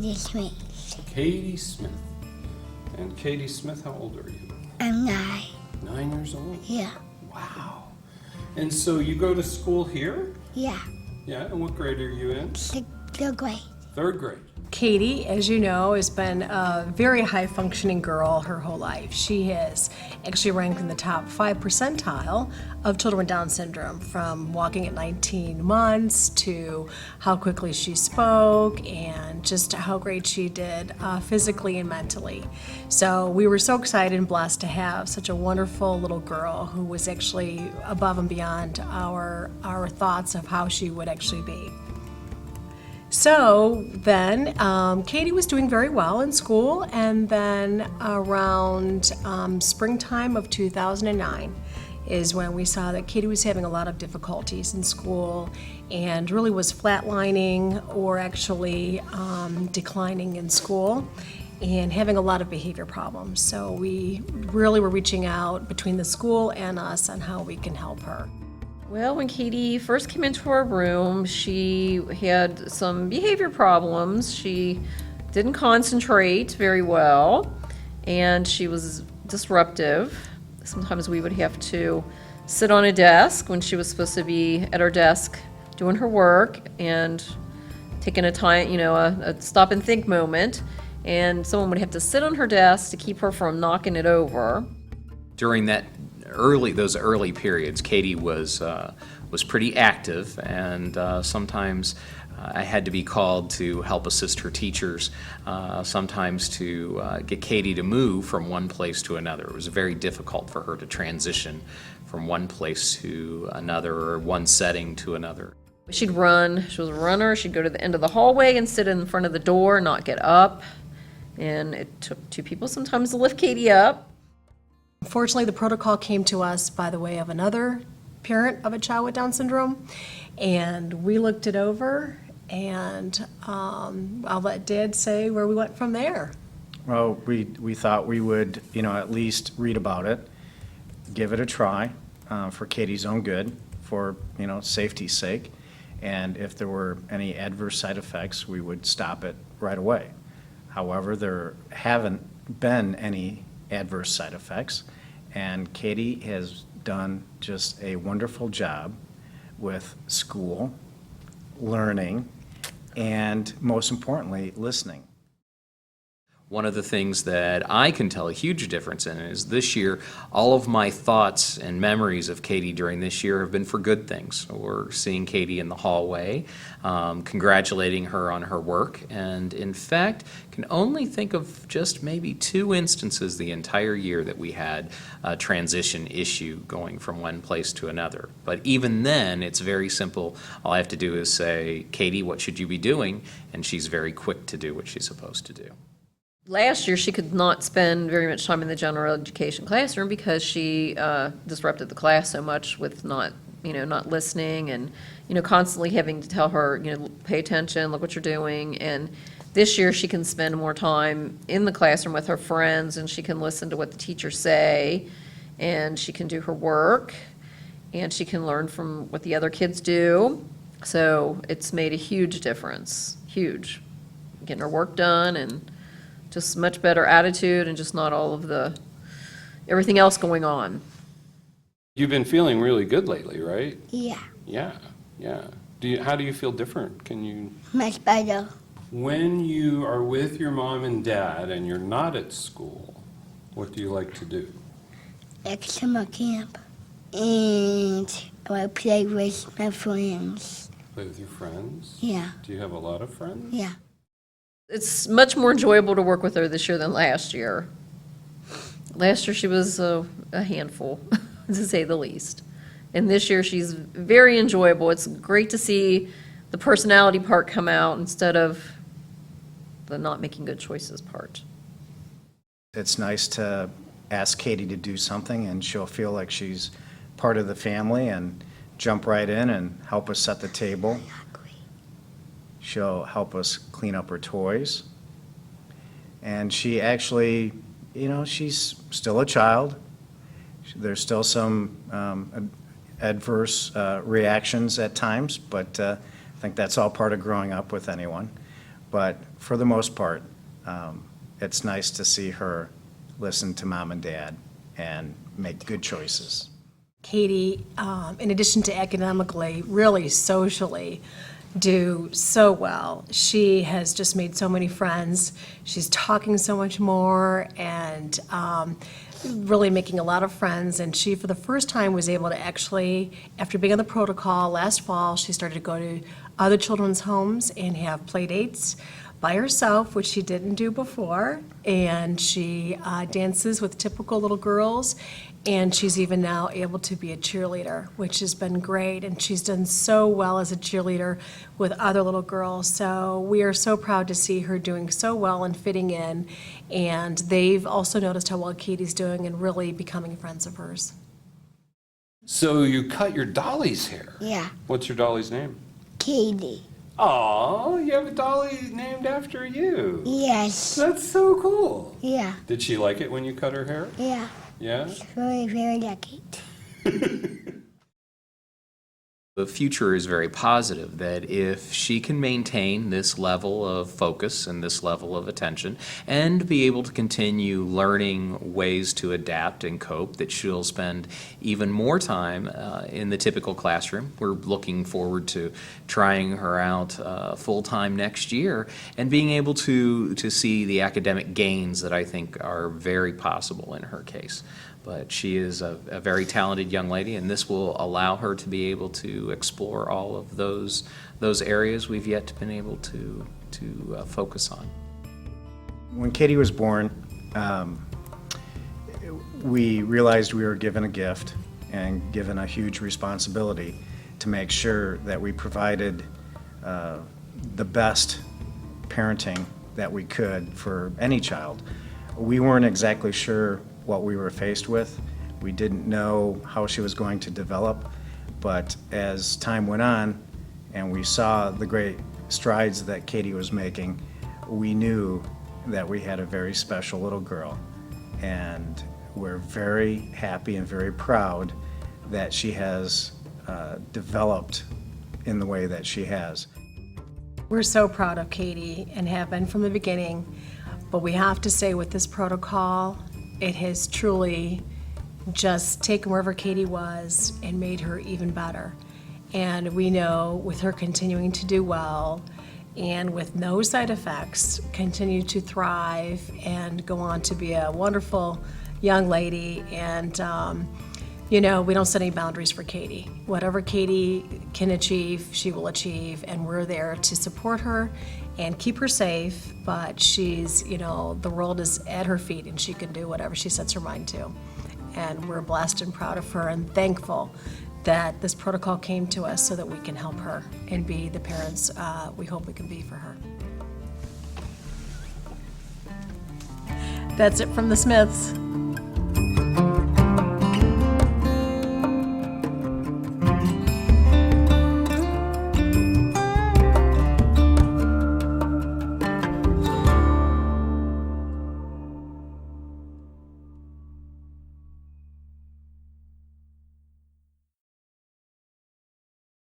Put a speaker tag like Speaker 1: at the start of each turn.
Speaker 1: Katie Smith.
Speaker 2: Katie Smith. And Katie Smith, how old are you?
Speaker 1: I'm 9.
Speaker 2: 9 years old?
Speaker 1: Yeah.
Speaker 2: Wow. And so you go to school here?
Speaker 1: Yeah.
Speaker 2: Yeah, and what grade are you in?
Speaker 1: 6th grade.
Speaker 2: 3rd grade.
Speaker 3: Katie, as you know, has been a very high-functioning girl her whole life. She has actually ranked in the top 5 percentile of children with Down syndrome, from walking at 19 months to how quickly she spoke and just how great she did physically and mentally. So we were so excited and blessed to have such a wonderful little girl who was actually above and beyond our thoughts of how she would actually be. So then Katie was doing very well in school, and then around springtime of 2009 is when we saw that Katie was having a lot of difficulties in school and really was flatlining or actually declining in school and having a lot of behavior problems. So we really were reaching out between the school and us on how we can help her.
Speaker 4: Well, when Katie first came into our room, she had some behavior problems. She didn't concentrate very well, and she was disruptive. Sometimes we would have to sit on a desk when she was supposed to be at her desk doing her work and taking a time, a stop and think moment, and someone would have to sit on her desk to keep her from knocking it over.
Speaker 5: During those early periods, Katie was pretty active, and sometimes I had to be called to help assist her teachers, sometimes to get Katie to move from one place to another. It was very difficult for her to transition from one place to another or one setting to another.
Speaker 4: She'd run. She was a runner. She'd go to the end of the hallway and sit in front of the door, not get up. And it took 2 people sometimes to lift Katie up.
Speaker 3: Unfortunately, the protocol came to us by the way of another parent of a child with Down syndrome, and we looked it over, and I'll let Dad say where we went from there.
Speaker 6: Well, we thought we would, at least read about it, give it a try for Katie's own good, for, safety's sake, and if there were any adverse side effects, we would stop it right away. However, there haven't been any adverse side effects, and Katie has done just a wonderful job with school, learning, and most importantly, listening.
Speaker 5: One of the things that I can tell a huge difference in is this year, all of my thoughts and memories of Katie during this year have been for good things. We're seeing Katie in the hallway, congratulating her on her work, and in fact, can only think of just maybe 2 instances the entire year that we had a transition issue going from one place to another. But even then, it's very simple. All I have to do is say, Katie, what should you be doing? And she's very quick to do what she's supposed to do.
Speaker 4: Last year, she could not spend very much time in the general education classroom because she disrupted the class so much with not listening and, constantly having to tell her, pay attention, look what you're doing. And this year, she can spend more time in the classroom with her friends, and she can listen to what the teachers say, and she can do her work, and she can learn from what the other kids do. So it's made a huge difference, huge, getting her work done and just much better attitude and just not all of everything else going on.
Speaker 2: You've been feeling really good lately, right?
Speaker 1: Yeah.
Speaker 2: Yeah. How do you feel different? Can you?
Speaker 1: Much better.
Speaker 2: When you are with your mom and dad and you're not at school, what do you like to do?
Speaker 1: Like summer camp. And I play with my friends.
Speaker 2: Play with your friends?
Speaker 1: Yeah.
Speaker 2: Do you have a lot of friends?
Speaker 1: Yeah.
Speaker 4: It's much more enjoyable to work with her this year than last year. Last year, she was a handful, to say the least. And this year, she's very enjoyable. It's great to see the personality part come out instead of the not making good choices part.
Speaker 6: It's nice to ask Katie to do something, and she'll feel like she's part of the family and jump right in and help us set the table. She'll help us clean up her toys. And she actually, she's still a child. There's still some adverse reactions at times, but I think that's all part of growing up with anyone. But for the most part, it's nice to see her listen to mom and dad and make good choices.
Speaker 3: Katie, in addition to academically, really socially, do so well. She has just made so many friends. She's talking so much more and really making a lot of friends. And she, for the first time, was able to actually, after being on the protocol last fall, she started to go to other children's homes and have play dates by herself, which she didn't do before. And she dances with typical little girls. And she's even now able to be a cheerleader, which has been great. And she's done so well as a cheerleader with other little girls. So we are so proud to see her doing so well and fitting in. And they've also noticed how well Katie's doing and really becoming friends of hers.
Speaker 2: So you cut your dolly's hair?
Speaker 1: Yeah.
Speaker 2: What's your dolly's name?
Speaker 1: Katie.
Speaker 2: Oh, you have a dolly named after you.
Speaker 1: Yes.
Speaker 2: That's so cool.
Speaker 1: Yeah.
Speaker 2: Did she like it when you cut her hair?
Speaker 1: Yeah.
Speaker 2: Yeah?
Speaker 1: Very, very lucky.
Speaker 5: The future is very positive, that if she can maintain this level of focus and this level of attention and be able to continue learning ways to adapt and cope, that she'll spend even more time in the typical classroom. We're looking forward to trying her out full-time next year and being able to see the academic gains that I think are very possible in her case. But she is a very talented young lady, and this will allow her to be able to explore all of those areas we've yet been able to focus on.
Speaker 6: When Katie was born, we realized we were given a gift and given a huge responsibility to make sure that we provided the best parenting that we could for any child. We weren't exactly sure what we were faced with. We didn't know how she was going to develop, but as time went on and we saw the great strides that Katie was making, we knew that we had a very special little girl. And we're very happy and very proud that she has developed in the way that she has.
Speaker 3: We're so proud of Katie and have been from the beginning, but we have to say with this protocol, it has truly just taken wherever Katie was and made her even better. And we know with her continuing to do well and with no side effects, continue to thrive and go on to be a wonderful young lady. And, you know, we don't set any boundaries for Katie. Whatever Katie can achieve, she will achieve, and we're there to support her and keep her safe, but she's, you know, the world is at her feet and she can do whatever she sets her mind to. And we're blessed and proud of her and thankful that this protocol came to us so that we can help her and be the parents we hope we can be for her. That's it from the Smiths.